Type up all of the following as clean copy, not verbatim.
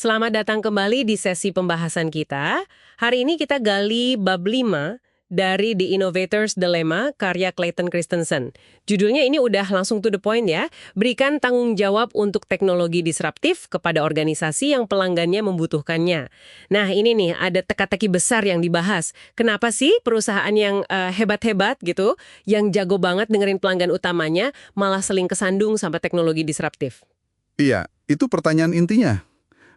Selamat datang kembali di sesi pembahasan kita. Hari ini kita gali bab 5 dari The Innovator's Dilemma karya Clayton Christensen. Judulnya ini udah langsung to the point ya. Berikan tanggung jawab untuk teknologi disruptif kepada organisasi yang pelanggannya membutuhkannya. Nah ini nih ada teka-teki besar yang dibahas. Kenapa sih perusahaan yang hebat-hebat gitu, yang jago banget dengerin pelanggan utamanya, malah seling kesandung sampai teknologi disruptif? Iya, itu pertanyaan intinya.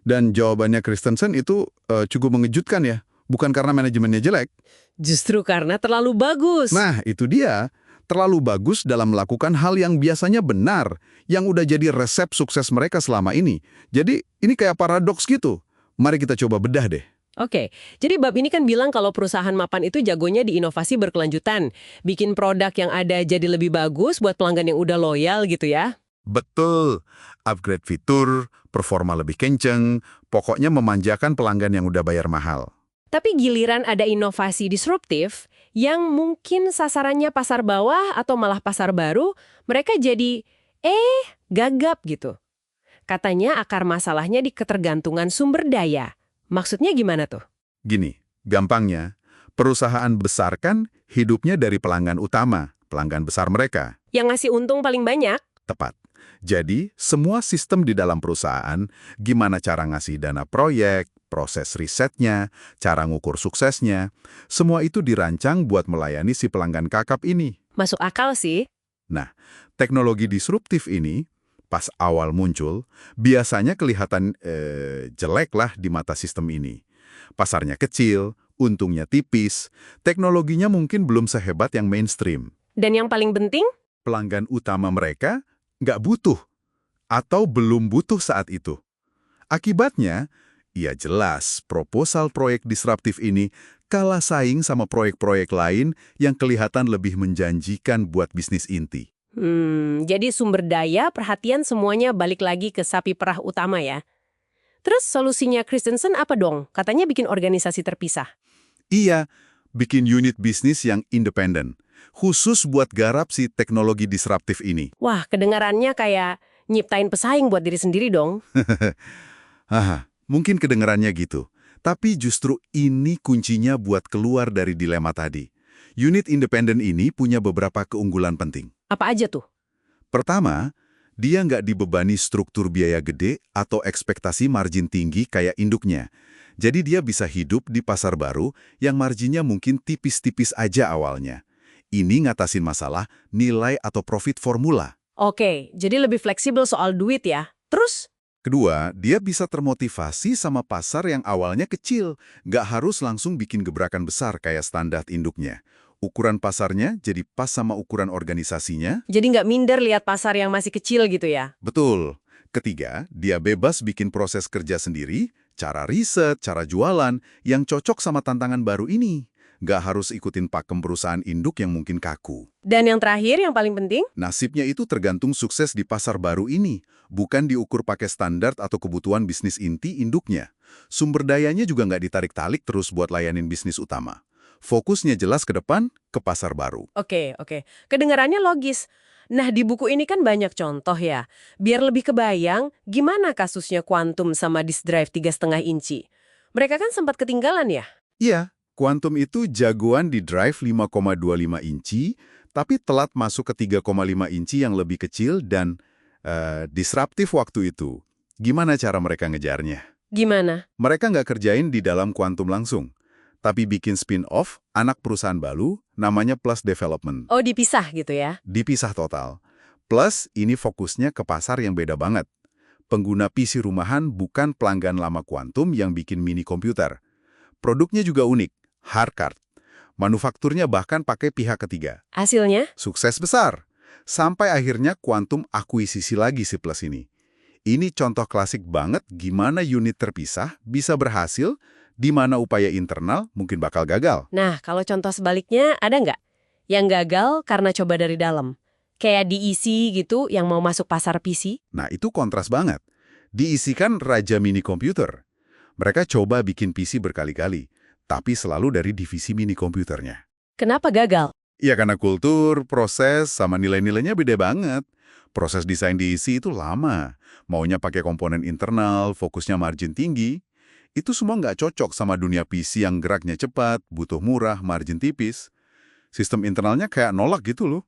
Dan jawabannya Christensen itu cukup mengejutkan ya. Bukan karena manajemennya jelek. Justru karena terlalu bagus. Nah, itu dia. Terlalu bagus dalam melakukan hal yang biasanya benar, yang udah jadi resep sukses mereka selama ini. Jadi, ini kayak paradoks gitu. Mari kita coba bedah deh. Oke, jadi bab ini kan bilang kalau perusahaan mapan itu jagonya di inovasi berkelanjutan. Bikin produk yang ada jadi lebih bagus buat pelanggan yang udah loyal gitu ya. Betul. Upgrade fitur, performa lebih kenceng, pokoknya memanjakan pelanggan yang udah bayar mahal. Tapi giliran ada inovasi disruptif yang mungkin sasarannya pasar bawah atau malah pasar baru, mereka jadi gagap gitu. Katanya akar masalahnya di ketergantungan sumber daya. Maksudnya gimana tuh? Gini, gampangnya, perusahaan besar kan hidupnya dari pelanggan utama, pelanggan besar mereka. Yang ngasih untung paling banyak? Tepat. Jadi, semua sistem di dalam perusahaan, gimana cara ngasih dana proyek, proses risetnya, cara ngukur suksesnya, semua itu dirancang buat melayani si pelanggan kakap ini. Masuk akal sih. Nah, teknologi disruptif ini, pas awal muncul, biasanya kelihatan jelek lah di mata sistem ini. Pasarnya kecil, untungnya tipis, teknologinya mungkin belum sehebat yang mainstream. Dan yang paling penting? Pelanggan utama mereka nggak butuh, atau belum butuh saat itu. Akibatnya, ya jelas proposal proyek disruptif ini kalah saing sama proyek-proyek lain yang kelihatan lebih menjanjikan buat bisnis inti. Jadi sumber daya, perhatian semuanya balik lagi ke sapi perah utama ya. Terus solusinya Christensen apa dong? Katanya bikin organisasi terpisah. Iya, bikin unit bisnis yang independen, khusus buat garap si teknologi disruptif ini. Wah, kedengarannya kayak nyiptain pesaing buat diri sendiri dong. Mungkin kedengarannya gitu. Tapi justru ini kuncinya buat keluar dari dilema tadi. Unit independen ini punya beberapa keunggulan penting. Apa aja tuh? Pertama, dia nggak dibebani struktur biaya gede atau ekspektasi margin tinggi kayak induknya. Jadi dia bisa hidup di pasar baru yang marginnya mungkin tipis-tipis aja awalnya. Ini ngatasin masalah nilai atau profit formula. Oke, jadi lebih fleksibel soal duit ya. Terus? Kedua, dia bisa termotivasi sama pasar yang awalnya kecil. Nggak harus langsung bikin gebrakan besar kayak standar induknya. Ukuran pasarnya jadi pas sama ukuran organisasinya. Jadi nggak minder lihat pasar yang masih kecil gitu ya? Betul. Ketiga, dia bebas bikin proses kerja sendiri, cara riset, cara jualan, yang cocok sama tantangan baru ini. Nggak harus ikutin pakem perusahaan induk yang mungkin kaku. Dan yang terakhir, yang paling penting? Nasibnya itu tergantung sukses di pasar baru ini, bukan diukur pakai standar atau kebutuhan bisnis inti induknya. Sumber dayanya juga nggak ditarik-talik terus buat layanin bisnis utama. Fokusnya jelas ke depan, ke pasar baru. Oke. Kedengarannya logis. Nah, di buku ini kan banyak contoh ya. Biar lebih kebayang, gimana kasusnya Quantum sama disk drive 3,5 inci? Mereka kan sempat ketinggalan ya? Iya, Quantum itu jagoan di drive 5,25 inci, tapi telat masuk ke 3,5 inci yang lebih kecil dan disruptif waktu itu. Gimana cara mereka ngejarnya? Gimana? Mereka nggak kerjain di dalam Quantum langsung, tapi bikin spin-off anak perusahaan baru namanya Plus Development. Oh, dipisah gitu ya? Dipisah total. Plus, ini fokusnya ke pasar yang beda banget. Pengguna PC rumahan bukan pelanggan lama Quantum yang bikin mini komputer. Produknya juga unik, hardcard. Manufakturnya bahkan pakai pihak ketiga. Hasilnya? Sukses besar. Sampai akhirnya Quantum akuisisi lagi si Plus ini. Ini contoh klasik banget gimana unit terpisah bisa berhasil, di mana upaya internal mungkin bakal gagal. Nah, kalau contoh sebaliknya ada nggak? Yang gagal karena coba dari dalam. Kayak diisi gitu yang mau masuk pasar PC? Nah, itu kontras banget. Diisikan raja mini komputer. Mereka coba bikin PC berkali-kali, tapi selalu dari divisi mini komputernya. Kenapa gagal? Ya karena kultur, proses, sama nilai-nilainya beda banget. Proses desain diisi itu lama. Maunya pakai komponen internal, fokusnya margin tinggi. Itu semua nggak cocok sama dunia PC yang geraknya cepat, butuh murah, margin tipis. Sistem internalnya kayak nolak gitu loh.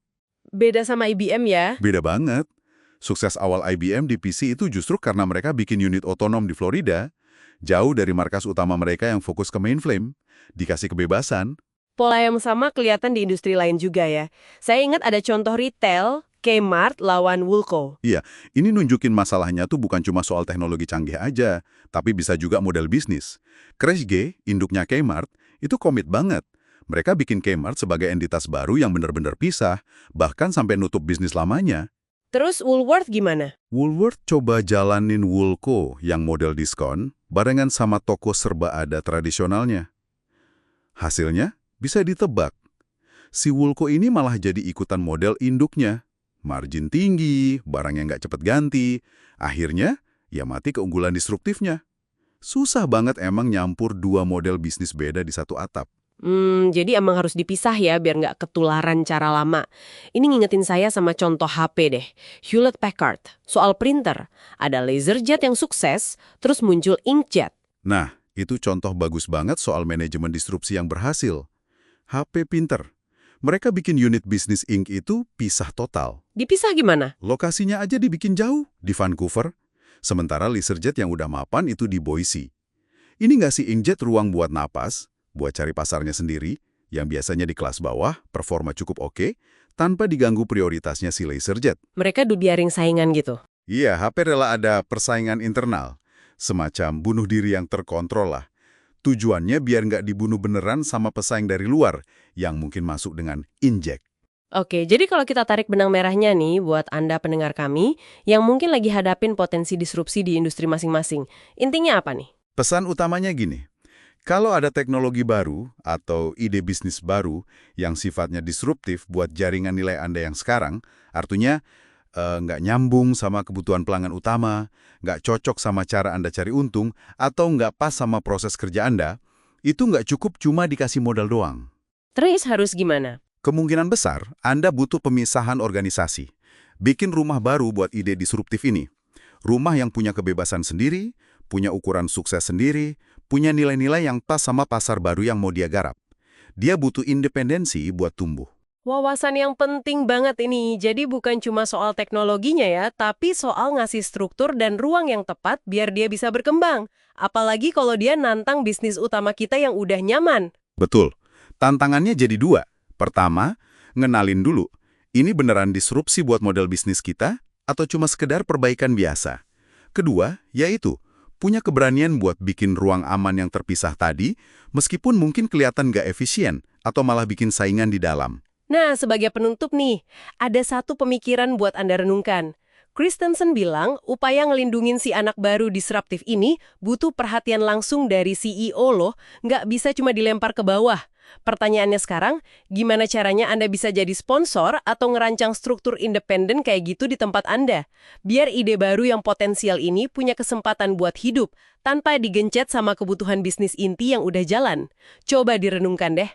Beda sama IBM ya? Beda banget. Sukses awal IBM di PC itu justru karena mereka bikin unit otonom di Florida, jauh dari markas utama mereka yang fokus ke mainframe, dikasih kebebasan. Pola yang sama kelihatan di industri lain juga ya. Saya ingat ada contoh retail, Kmart lawan Woolco. Iya, ini nunjukin masalahnya tuh bukan cuma soal teknologi canggih aja, tapi bisa juga model bisnis. Crash-G, induknya Kmart, itu komit banget. Mereka bikin Kmart sebagai entitas baru yang benar-benar pisah, bahkan sampai nutup bisnis lamanya. Terus Woolworth gimana? Woolworth coba jalanin Woolco yang model diskon, barengan sama toko serba ada tradisionalnya. Hasilnya bisa ditebak. Si Woolco ini malah jadi ikutan model induknya. Margin tinggi, barang yang nggak cepet ganti. Akhirnya, ya mati keunggulan disruptifnya. Susah banget emang nyampur dua model bisnis beda di satu atap. Jadi emang harus dipisah ya biar nggak ketularan cara lama. Ini ngingetin saya sama contoh HP deh. Hewlett-Packard. Soal printer. Ada LaserJet yang sukses, terus muncul inkjet. Nah, itu contoh bagus banget soal manajemen disrupsi yang berhasil. HP pinter. Mereka bikin unit bisnis ink itu pisah total. Dipisah gimana? Lokasinya aja dibikin jauh, di Vancouver. Sementara LaserJet yang udah mapan itu di Boise. Ini ngasih inkjet ruang buat napas, buat cari pasarnya sendiri, yang biasanya di kelas bawah, performa cukup oke, tanpa diganggu prioritasnya si LaserJet. Mereka biarin saingan gitu. Iya, HP rela ada persaingan internal. Semacam bunuh diri yang terkontrol lah. Tujuannya biar nggak dibunuh beneran sama pesaing dari luar, yang mungkin masuk dengan injek. Oke, jadi kalau kita tarik benang merahnya nih buat Anda pendengar kami yang mungkin lagi hadapin potensi disrupsi di industri masing-masing. Intinya apa nih? Pesan utamanya gini, kalau ada teknologi baru atau ide bisnis baru yang sifatnya disruptif buat jaringan nilai Anda yang sekarang, artinya nggak nyambung sama kebutuhan pelanggan utama, nggak cocok sama cara Anda cari untung, atau nggak pas sama proses kerja Anda, itu nggak cukup cuma dikasih modal doang. Terus harus gimana? Kemungkinan besar, Anda butuh pemisahan organisasi. Bikin rumah baru buat ide disruptif ini. Rumah yang punya kebebasan sendiri, punya ukuran sukses sendiri, punya nilai-nilai yang pas sama pasar baru yang mau dia garap. Dia butuh independensi buat tumbuh. Wawasan yang penting banget ini. Jadi bukan cuma soal teknologinya ya, tapi soal ngasih struktur dan ruang yang tepat biar dia bisa berkembang. Apalagi kalau dia nantang bisnis utama kita yang udah nyaman. Betul. Tantangannya jadi dua. Pertama, ngenalin dulu, ini beneran disrupsi buat model bisnis kita atau cuma sekedar perbaikan biasa? Kedua, yaitu punya keberanian buat bikin ruang aman yang terpisah tadi, meskipun mungkin kelihatan nggak efisien atau malah bikin saingan di dalam. Nah, sebagai penutup nih, ada satu pemikiran buat Anda renungkan. Christensen bilang, upaya ngelindungin si anak baru disruptif ini butuh perhatian langsung dari CEO loh, nggak bisa cuma dilempar ke bawah. Pertanyaannya sekarang, gimana caranya Anda bisa jadi sponsor atau ngerancang struktur independen kayak gitu di tempat Anda? Biar ide baru yang potensial ini punya kesempatan buat hidup, tanpa digencet sama kebutuhan bisnis inti yang udah jalan. Coba direnungkan deh.